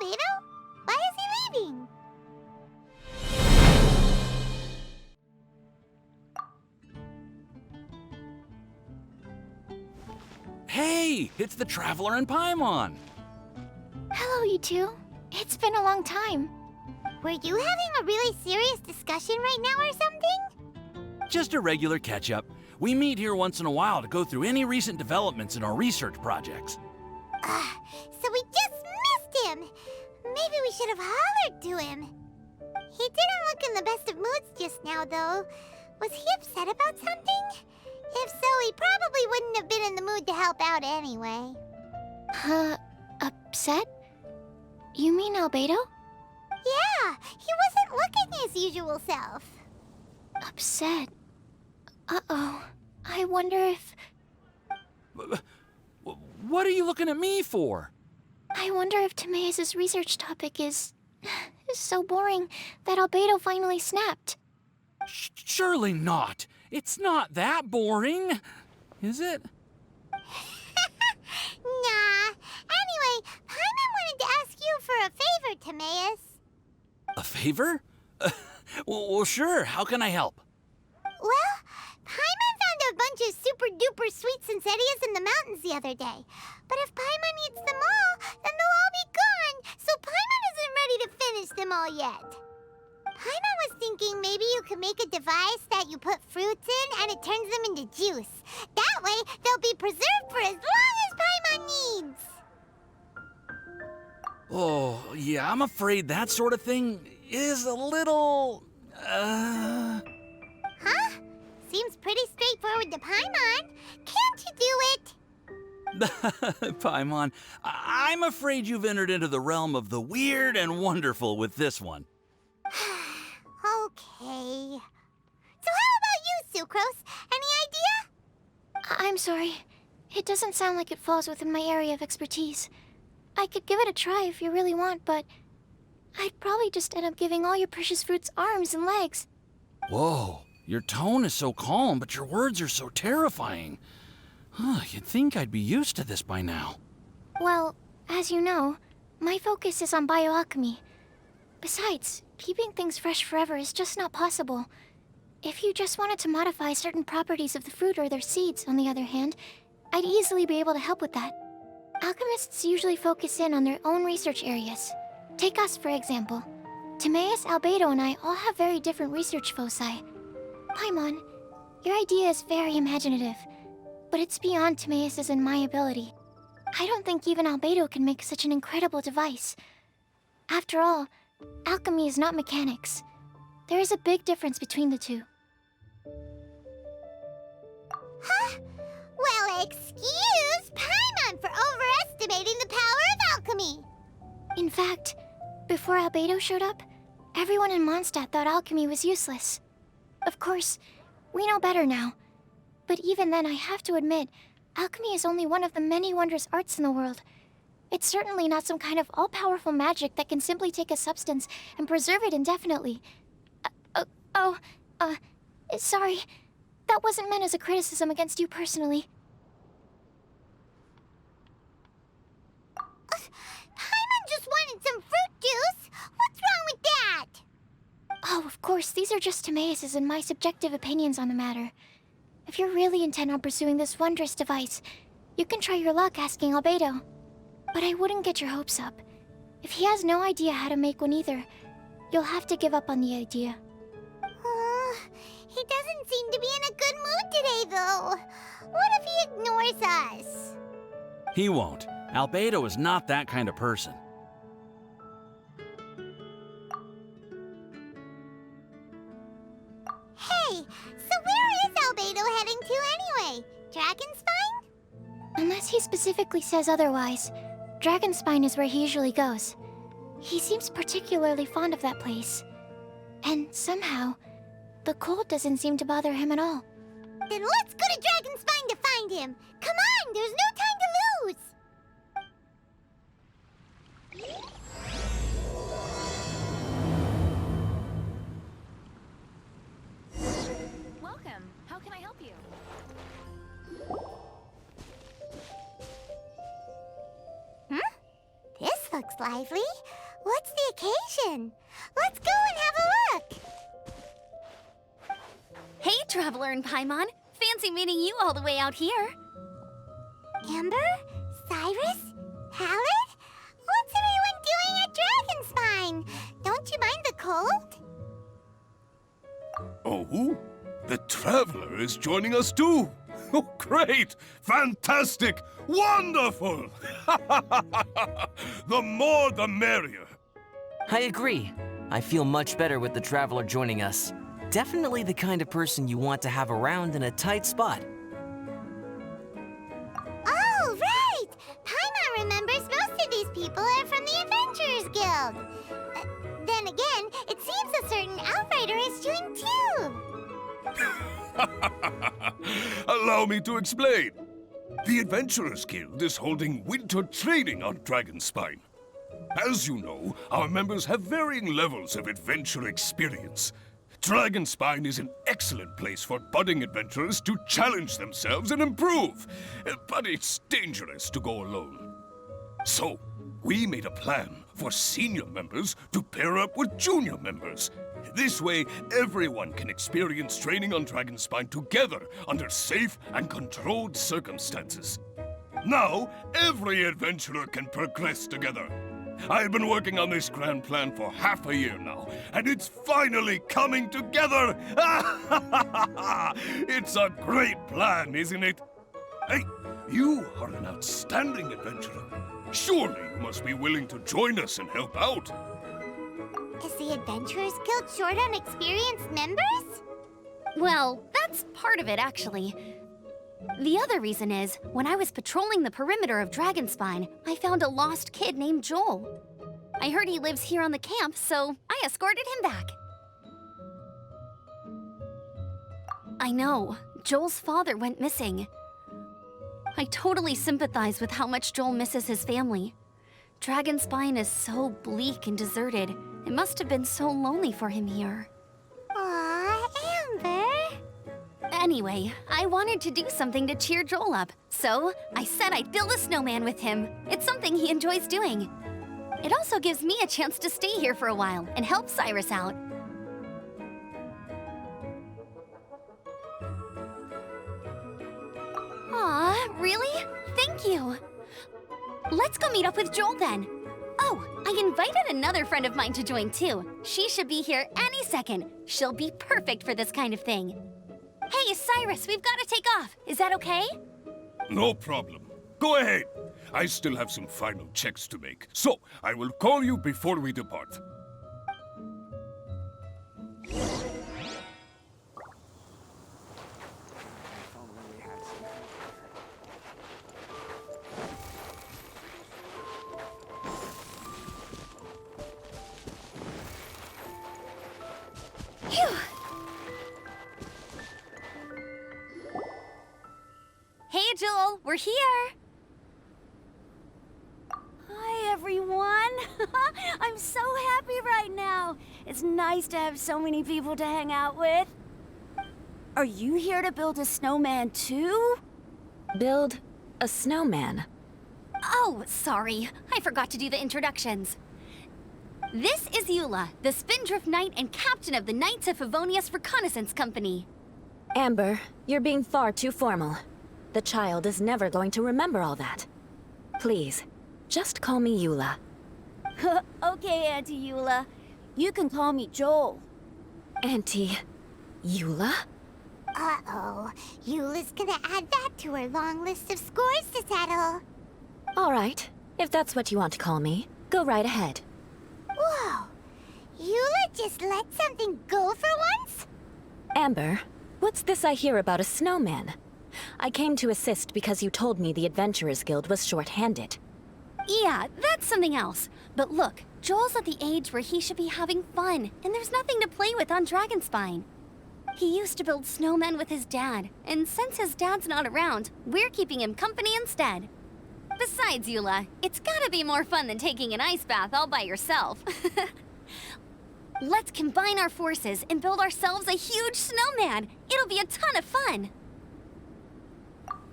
Albedo? Why is he leaving? Hey, it's the Traveler and Paimon. Hello, you two. It's been a long time. Were you having a really serious discussion right now or something? Just a regular catch-up. We meet here once in a while to go through any recent developments in our research projects. So we just missed him. Maybe we should have hollered to him. He didn't look in the best of moods just now, though. Was he upset about something? If so, he probably wouldn't have been in the mood to help out anyway. Upset? You mean Albedo? Yeah, he wasn't looking his usual self. Upset? Uh-oh. I wonder if... What are you looking at me for? I wonder if Timaeus' research topic is so boring that Albedo finally snapped. Surely not. It's not that boring, is it? Nah. Anyway, Paimon wanted to ask you for a favor, Timaeus. A favor? Well, sure. How can I help? Well, Paimon found a bunch of super-duper sweet Sincerias in the mountains the other day. But if Paimon eats them all, then they'll all be gone, so Paimon isn't ready to finish them all yet. Paimon was thinking maybe you could make a device that you put fruits in and it turns them into juice. That way, they'll be preserved for as long as Paimon needs. Oh, yeah, I'm afraid that sort of thing is a little... Huh? Seems pretty straightforward to Paimon. Can't you do it? Paimon, I'm afraid you've entered into the realm of the weird and wonderful with this one. Okay. So how about you, Sucrose? Any idea? I'm sorry. It doesn't sound like it falls within my area of expertise. I could give it a try if you really want, but I'd probably just end up giving all your precious fruits arms and legs. Whoa, your tone is so calm, but your words are so terrifying. You'd think I'd be used to this by now. Well, as you know, my focus is on bioalchemy. Besides, keeping things fresh forever is just not possible. If you just wanted to modify certain properties of the fruit or their seeds, on the other hand, I'd easily be able to help with that. Alchemists usually focus in on their own research areas. Take us, for example. Timaeus, Albedo, and I all have very different research foci. Paimon, your idea is very imaginative, but it's beyond Timaeus' and my ability. I don't think even Albedo can make such an incredible device. After all, alchemy is not mechanics. There is a big difference between the two. Huh? Well, excuse Paimon for overestimating the power of alchemy. In fact, before Albedo showed up, everyone in Mondstadt thought alchemy was useless. Of course, we know better now. But even then, I have to admit, alchemy is only one of the many wondrous arts in the world. It's certainly not some kind of all-powerful magic that can simply take a substance and preserve it indefinitely. Sorry. That wasn't meant as a criticism against you personally. Paimon just wanted some fruit juice. What's wrong with that? Oh, of course, these are just Timaeus' and my subjective opinions on the matter. If you're really intent on pursuing this wondrous device, you can try your luck asking Albedo. But I wouldn't get your hopes up. If he has no idea how to make one either, you'll have to give up on the idea. He doesn't seem to be in a good mood today, though. What if he ignores us? He won't. Albedo is not that kind of person. Hey, so where is Albedo heading to anyway? Dragonspine? Unless he specifically says otherwise, Dragonspine is where he usually goes. He seems particularly fond of that place. And somehow, the cold doesn't seem to bother him at all. Then let's go to Dragonspine to find him. Come on, there's no time to lose. Welcome. How can I help you? This looks lively. What's the occasion? Let's go and have a look! Hey, Traveler and Paimon. Fancy meeting you all the way out here. Amber? Cyrus? Halid? What's everyone doing at Dragonspine? Don't you mind the cold? Oh, the Traveler is joining us too. Oh, great! Fantastic! Wonderful! The more the merrier. I agree. I feel much better with the Traveler joining us. Definitely the kind of person you want to have around in a tight spot. Oh, right! Paimon remembers most of these people are from the Adventurers Guild. Then again, it seems a certain outrider is doing too. Allow me to explain. The Adventurers Guild is holding winter training on Dragonspine. As you know, our members have varying levels of adventure experience. Dragonspine is an excellent place for budding adventurers to challenge themselves and improve, but it's dangerous to go alone. So, we made a plan for senior members to pair up with junior members. This way, everyone can experience training on Dragonspine together under safe and controlled circumstances. Now, every adventurer can progress together. I've been working on this grand plan for half a year now, and it's finally coming together! It's a great plan, isn't it? Hey, you are an outstanding adventurer. Surely you must be willing to join us and help out. Is the Adventurers Guild short on experienced members? Well, that's part of it, actually. The other reason is, when I was patrolling the perimeter of Dragonspine, I found a lost kid named Joel. I heard he lives here on the camp, so I escorted him back. I know, Joel's father went missing. I totally sympathize with how much Joel misses his family. Dragonspine is so bleak and deserted. It must have been so lonely for him here. Aw, Amber. Anyway, I wanted to do something to cheer Joel up, so I said I'd build a snowman with him. It's something he enjoys doing. It also gives me a chance to stay here for a while and help Cyrus out. Aw, really? Thank you. Let's go meet up with Joel then. Oh, I invited another friend of mine to join too. She should be here any second. She'll be perfect for this kind of thing. Hey, Cyrus, we've got to take off. Is that okay? No problem. Go ahead. I still have some final checks to make, so I will call you before we depart. Phew. Hey, Joel, we're here. Hi, everyone. I'm so happy right now. It's nice to have so many people to hang out with. Are you here to build a snowman too? Build a snowman? Oh, sorry. I forgot to do the introductions. This is Eula, the Spindrift Knight and captain of the Knights of Favonius Reconnaissance Company. Amber, you're being far too formal. The child is never going to remember all that. Please, just call me Eula. Okay, Auntie Eula. You can call me Joel. Auntie Eula? Uh-oh. Eula's gonna add that to her long list of scores to settle. All right, if that's what you want to call me, go right ahead. Whoa. Eula just let something go for once? Amber, what's this I hear about a snowman? I came to assist because you told me the Adventurers Guild was short-handed. Yeah, that's something else. But look, Joel's at the age where he should be having fun, and there's nothing to play with on Dragonspine. He used to build snowmen with his dad, and since his dad's not around, we're keeping him company instead. Besides, Eula, it's gotta be more fun than taking an ice bath all by yourself. Let's combine our forces and build ourselves a huge snowman. It'll be a ton of fun.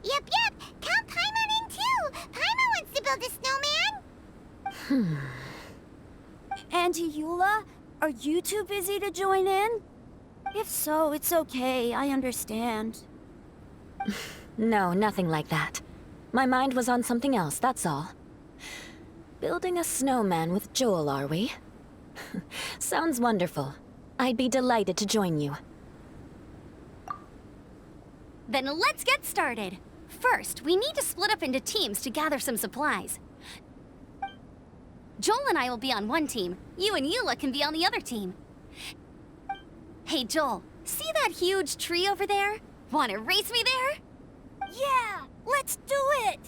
Yep. Count Paimon in too. Paimon wants to build a snowman. Auntie Eula, are you too busy to join in? If so, it's okay. I understand. No, nothing like that. My mind was on something else, that's all. Building a snowman with Joel, are we? Sounds wonderful. I'd be delighted to join you. Then let's get started. First, we need to split up into teams to gather some supplies. Joel and I will be on one team. You and Eula can be on the other team. Hey, Joel, see that huge tree over there? Wanna race me there? Yeah, let's do it!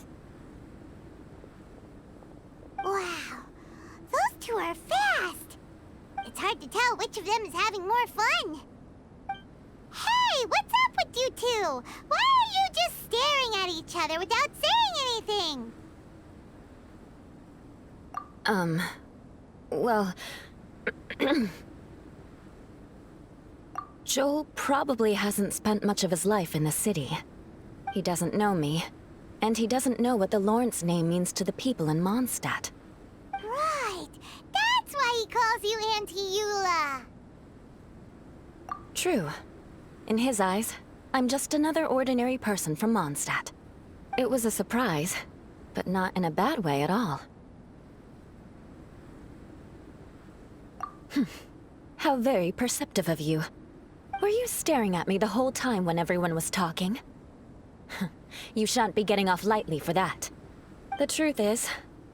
Wow, those two are fast. It's hard to tell which of them is having more fun. Hey, what's up with you two? Why are you just staring at each other without saying anything? Well... Joel probably hasn't spent much of his life in the city. He doesn't know me, and he doesn't know what the Lawrence name means to the people in Mondstadt. Right, that's why he calls you Auntie Eula. True. In his eyes, I'm just another ordinary person from Mondstadt. It was a surprise, but not in a bad way at all. How very perceptive of you. Were you staring at me the whole time when everyone was talking? You shan't be getting off lightly for that. The truth is,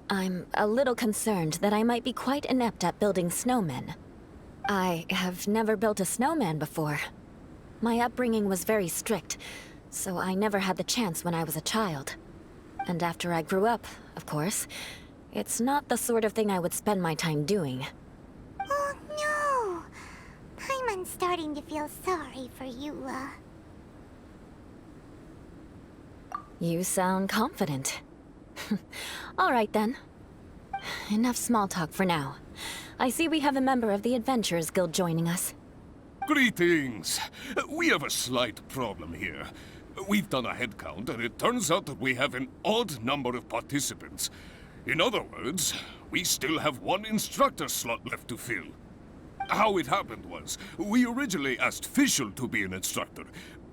I'm a little concerned that I might be quite inept at building snowmen. I have never built a snowman before. My upbringing was very strict, so I never had the chance when I was a child. And after I grew up, of course, it's not the sort of thing I would spend my time doing. Oh no! Paimon's starting to feel sorry for Eula. You sound confident. All right then. Enough small talk for now. I see we have a member of the Adventurers Guild joining us. Greetings. We have a slight problem here. We've done a head count, and it turns out that we have an odd number of participants. In other words, we still have one instructor slot left to fill. How it happened was, we originally asked Fischl to be an instructor,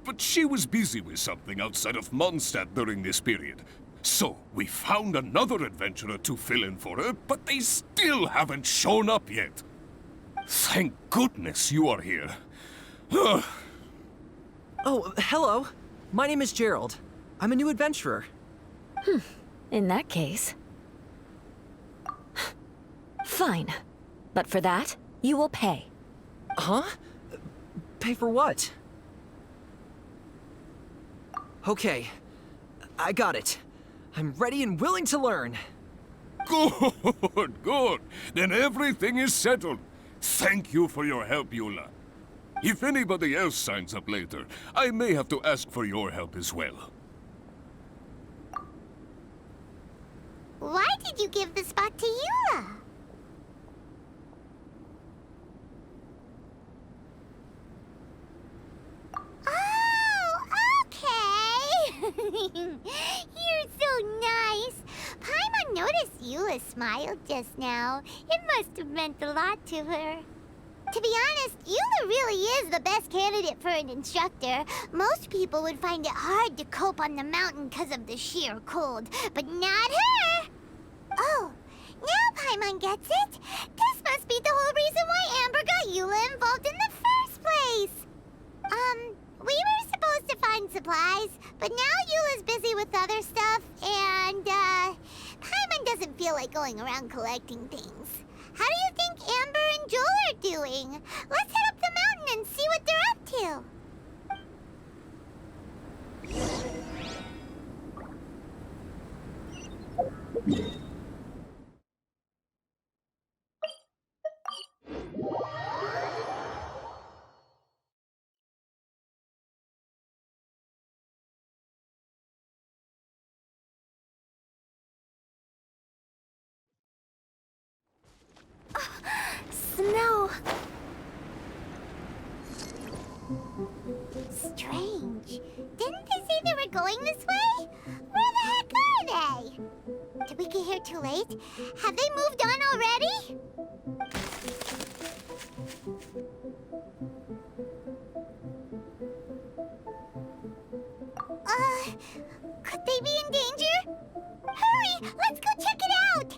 but she was busy with something outside of Mondstadt during this period. So, we found another adventurer to fill in for her, but they still haven't shown up yet. Thank goodness you are here. Oh, hello. My name is Gerald. I'm a new adventurer. In that case... Fine. But for that, you will pay. Huh? Pay for what? Okay. I got it. I'm ready and willing to learn. Good, good. Then everything is settled. Thank you for your help, Eula. If anybody else signs up later, I may have to ask for your help as well. Why did you give the spot to Eula? Oh, okay. You're so nice. Paimon noticed Eula smiled just now. It must have meant a lot to her. To be honest, Eula really is the best candidate for an instructor. Most people would find it hard to cope on the mountain because of the sheer cold, but not her! Oh, now Paimon gets it. This must be the whole reason why Amber got Eula involved in the first place. We were supposed to find supplies, but now Eula's busy with other stuff, and, Paimon doesn't feel like going around collecting things. How do you think Amber and Joel are doing? Let's head up the mountain and see what they're up to. Snow. Strange. Didn't they say they were going this way? Where the heck are they? Did we get here too late? Have they moved on already? Could they be in danger? Hurry! Let's go check it out!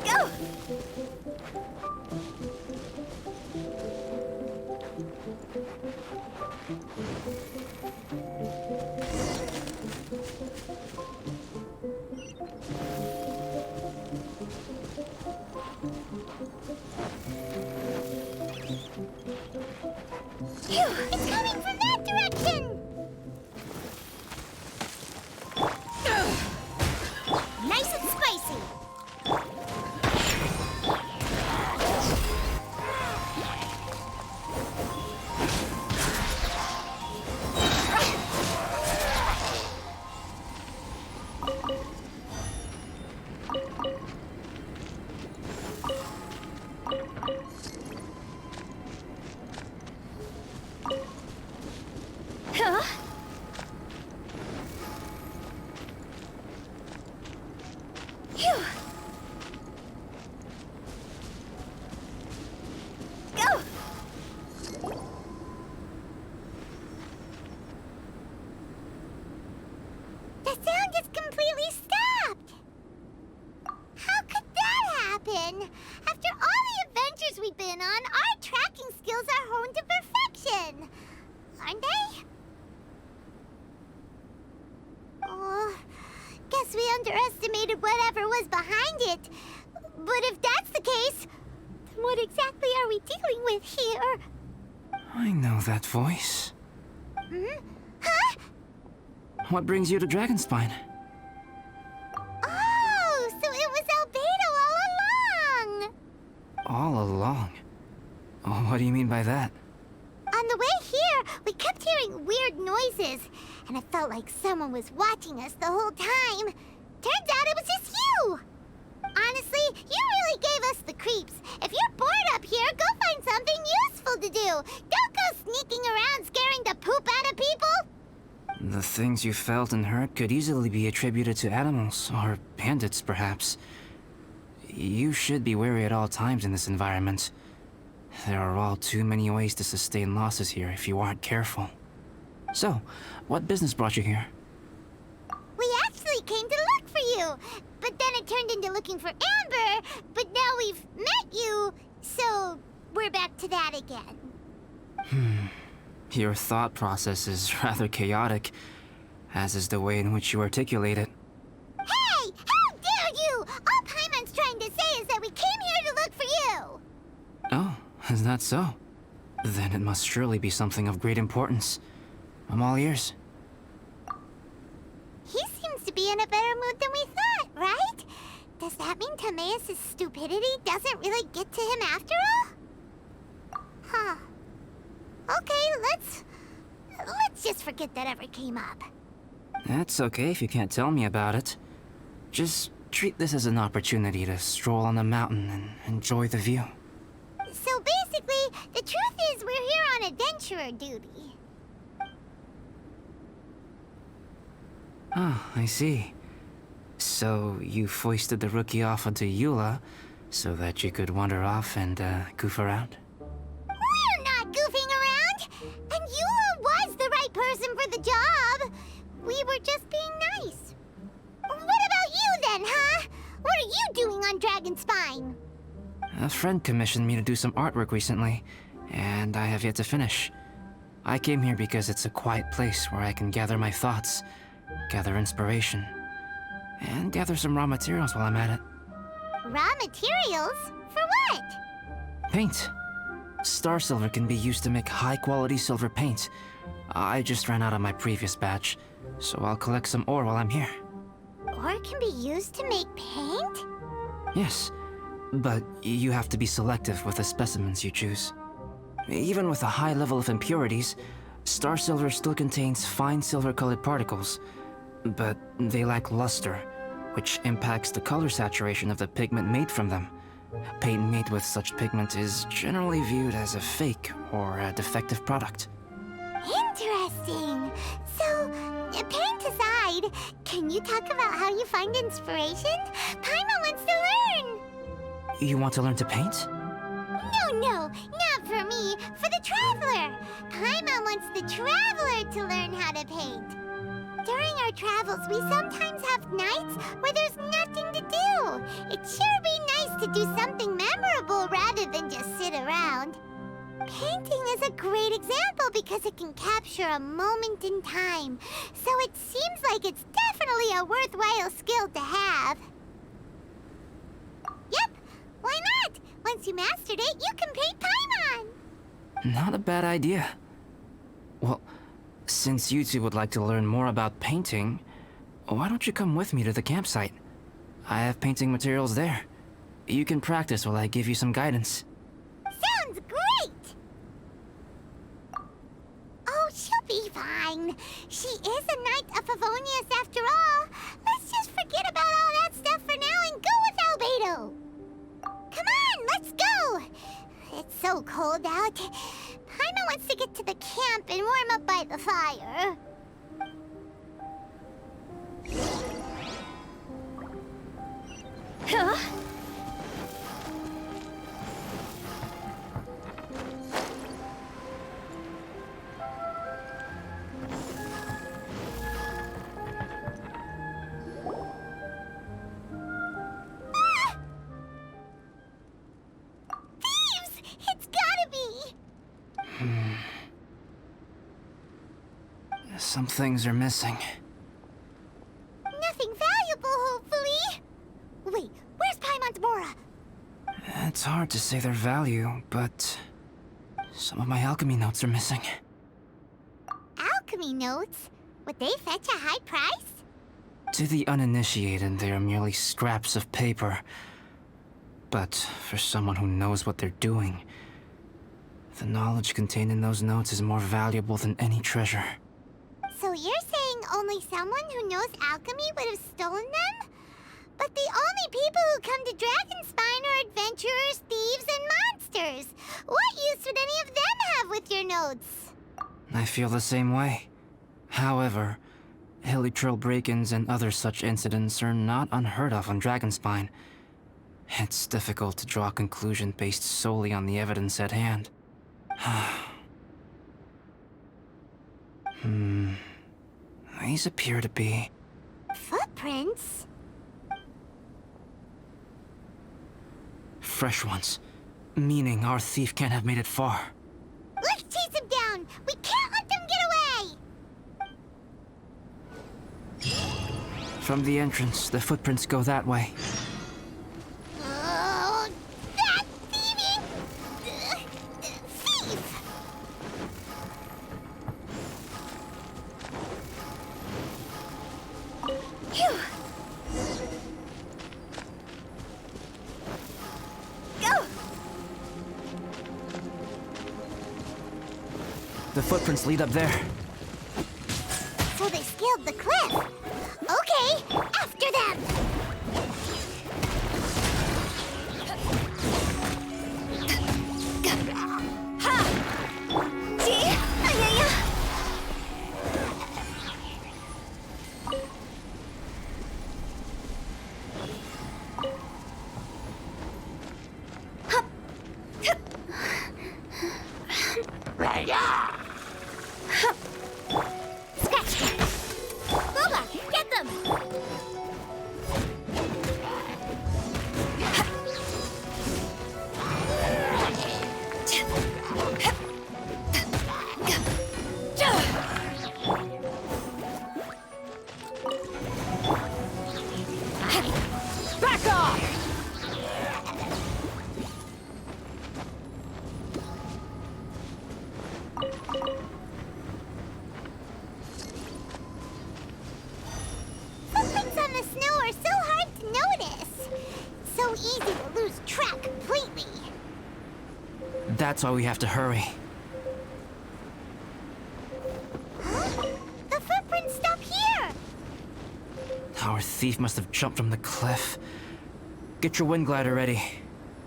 Go! Phew! It's coming from that direction! Nice and spicy! Huh? Phew! Go! The sound just completely stopped! How could that happen? After all the adventures we've been on, our tracking skills are honed to perfection! Aren't they? Oh, guess we underestimated whatever was behind it. But if that's the case, then what exactly are we dealing with here? I know that voice. Hmm? Huh? What brings you to Dragonspine? Oh, so it was Albedo all along! All along? Oh, what do you mean by that? On the way here, we kept hearing weird noises, and it felt like someone was watching us the whole time. Turns out it was just you! Honestly, you really gave us the creeps. If you're bored up here, go find something useful to do. Don't go sneaking around scaring the poop out of people. The things you felt and heard could easily be attributed to animals, or bandits, perhaps. You should be wary at all times in this environment. There are all too many ways to sustain losses here if you aren't careful. So, what business brought you here? We actually came to look for you, but then it turned into looking for Amber, but now we've met you, so we're back to that again. Your thought process is rather chaotic, as is the way in which you articulate it. Hey! How dare you! All Paimon's trying to say is that we came here to look for you! Oh, is that so? Then it must surely be something of great importance. I'm all ears. He seems to be in a better mood than we thought, right? Does that mean Timaeus' stupidity doesn't really get to him after all? Huh. Okay, let's just forget that ever came up. That's okay if you can't tell me about it. Just treat this as an opportunity to stroll on the mountain and enjoy the view. So basically, the truth is we're here on adventurer duty. Ah, I see. So you foisted the rookie off onto Eula so that you could wander off and goof around? We're not goofing around! And Eula was the right person for the job! We were just being nice. What about you then, huh? What are you doing on Dragonspine? A friend commissioned me to do some artwork recently, and I have yet to finish. I came here because it's a quiet place where I can gather my thoughts, gather inspiration, and gather some raw materials while I'm at it. Raw materials? For what? Paint. Star silver can be used to make high-quality silver paint, I just ran out of my previous batch, so I'll collect some ore while I'm here. Ore can be used to make paint? Yes, but you have to be selective with the specimens you choose. Even with a high level of impurities, star silver still contains fine silver-colored particles, but they lack luster, which impacts the color saturation of the pigment made from them. Paint made with such pigment is generally viewed as a fake or a defective product. Interesting. So, paint aside, can you talk about how you find inspiration? Paimon wants to learn. You want to learn to paint? No, not for me. For the traveler. Paimon wants the traveler to learn how to paint. During our travels, we sometimes have nights where there's nothing to do. It'd sure be nice to do something memorable rather than just sit around. Painting is a great example because it can capture a moment in time. So it seems like it's definitely a worthwhile skill to have. Yep, why not? Once you mastered it, you can paint Paimon. Not a bad idea. Well, since you two would like to learn more about painting, why don't you come with me to the campsite? I have painting materials there. You can practice while I give you some guidance. Sounds great! Oh, she'll be fine. She is a Knight of Favonius after all. Let's just forget about all that stuff for now and go with Albedo. Come on, let's go! It's so cold out. Paimon wants to get to the camp and warm up by the fire. Huh? Some things are missing. Nothing valuable, hopefully. Wait, where's Paimon's Bora? It's hard to say their value, but some of my alchemy notes are missing. Alchemy notes? Would they fetch a high price? To the uninitiated, they are merely scraps of paper. But for someone who knows what they're doing, the knowledge contained in those notes is more valuable than any treasure. So you're saying only someone who knows alchemy would have stolen them? But the only people who come to Dragonspine are adventurers, thieves, and monsters. What use would any of them have with your notes? I feel the same way. However, hilly trail break-ins and other such incidents are not unheard of on Dragonspine. It's difficult to draw a conclusion based solely on the evidence at hand. These appear to be... Footprints? fresh ones. Meaning our thief can't have made it far. Let's chase him down! We can't let them get away! From the entrance, the footprints go that way. Oh, that thieving... thief! Phew! Go! The footprints lead up there. So they scaled the cliff. Okay, after them! Ha! See? Ayaya! Hup! Hup! Scratch that! Boba, get them! Back off! That's why we have to hurry. Huh? The footprints stop here! Our thief must have jumped from the cliff. Get your wind glider ready.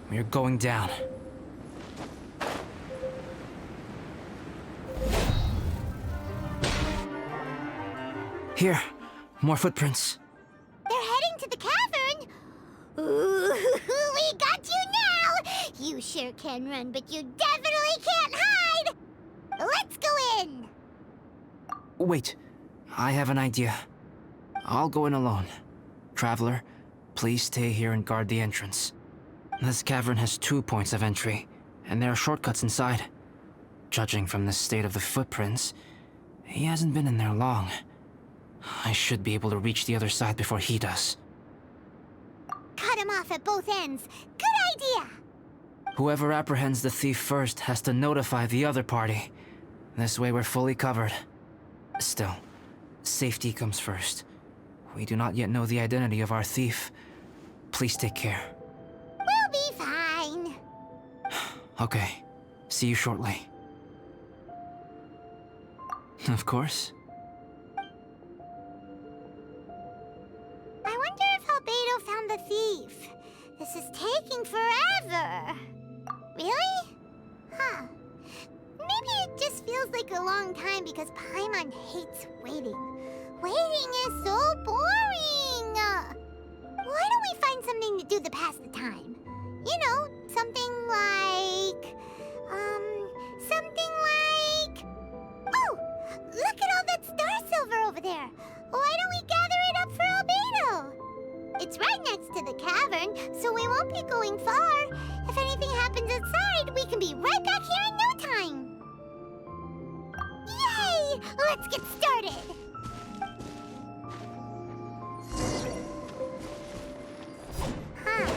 We're going down. Here, more footprints. They're heading to the cavern! Ooh, we got you now! You sure can run, but you definitely can't hide! Let's go in! Wait, I have an idea. I'll go in alone. Traveler, please stay here and guard the entrance. This cavern has 2 points of entry, and there are shortcuts inside. Judging from the state of the footprints, he hasn't been in there long. I should be able to reach the other side before he does. Cut him off at both ends. Good idea! Whoever apprehends the thief first has to notify the other party. This way we're fully covered. Still, safety comes first. We do not yet know the identity of our thief. Please take care. We'll be fine. Okay. See you shortly. Of course. I wonder if Albedo found the thief. This is taking forever. Really? Huh. Maybe it just feels like a long time because Paimon hates waiting. Waiting is so boring! Why don't we find something to do to pass the time? You know, something like... Oh! Look at all that star silver over there! Why don't we gather it up for Albedo? It's right next to the cavern, so we won't be going far. If anything happens outside, we can be right back here in no time. Yay! Let's get started! Huh.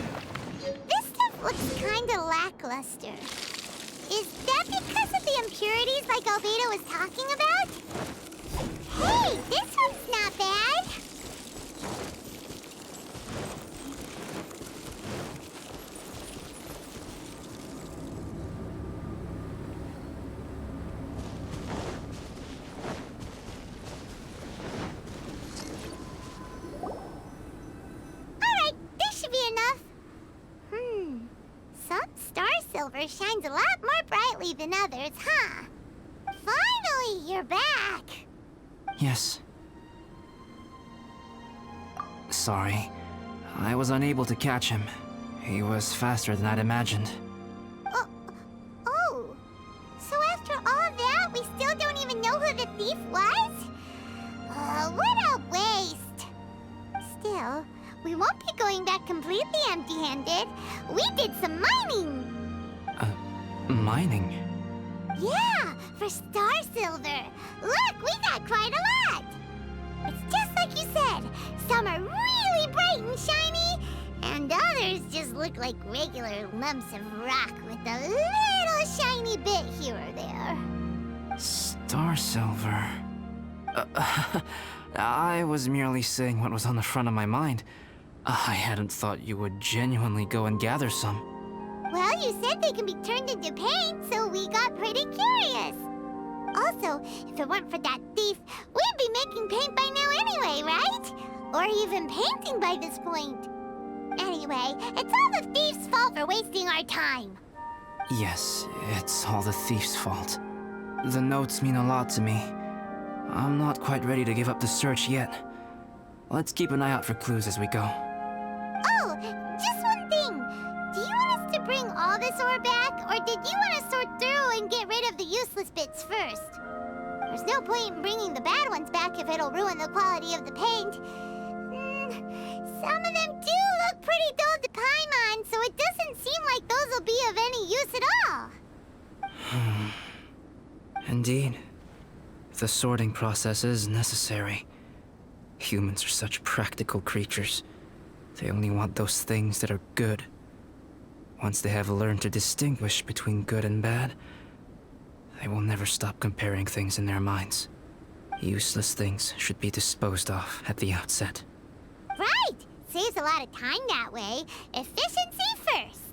This stuff looks kinda lackluster. Is that because of the impurities like Albedo was talking about? Hey, this one's not bad! Alright, this should be enough. Some star silver shines a lot more brightly than others, huh? Finally, you're back! Yes. Sorry. I was unable to catch him. He was faster than I'd imagined. Oh. So after all that, we still don't even know who the thief was? What a waste! Still, we won't be going back completely empty-handed. We did some mining! Mining? Yeah, for star silver. Look, we got quite a lot! It's just like you said. Some are really bright and shiny, and others just look like regular lumps of rock with a little shiny bit here or there. Star silver. I was merely saying what was on the front of my mind. I hadn't thought you would genuinely go and gather some. Well, you said they can be turned into paint, so we got pretty curious. Also, if it weren't for that thief, we'd be making paint by now anyway, right? Or even painting by this point. Anyway, it's all the thief's fault for wasting our time. Yes, it's all the thief's fault. The notes mean a lot to me. I'm not quite ready to give up the search yet. Let's keep an eye out for clues as we go. Oh, just one thing. Do you want us to bring all this ore back, or did you want to sort through and get rid of the useless bits first? There's no point in bringing the bad ones back if it'll ruin the quality of the paint. Some of them do look pretty dull to Paimon, so it doesn't seem like those will be of any use at all. Indeed. The sorting process is necessary. Humans are such practical creatures. They only want those things that are good. Once they have learned to distinguish between good and bad, they will never stop comparing things in their minds. Useless things should be disposed of at the outset. Right! Saves a lot of time that way. Efficiency first.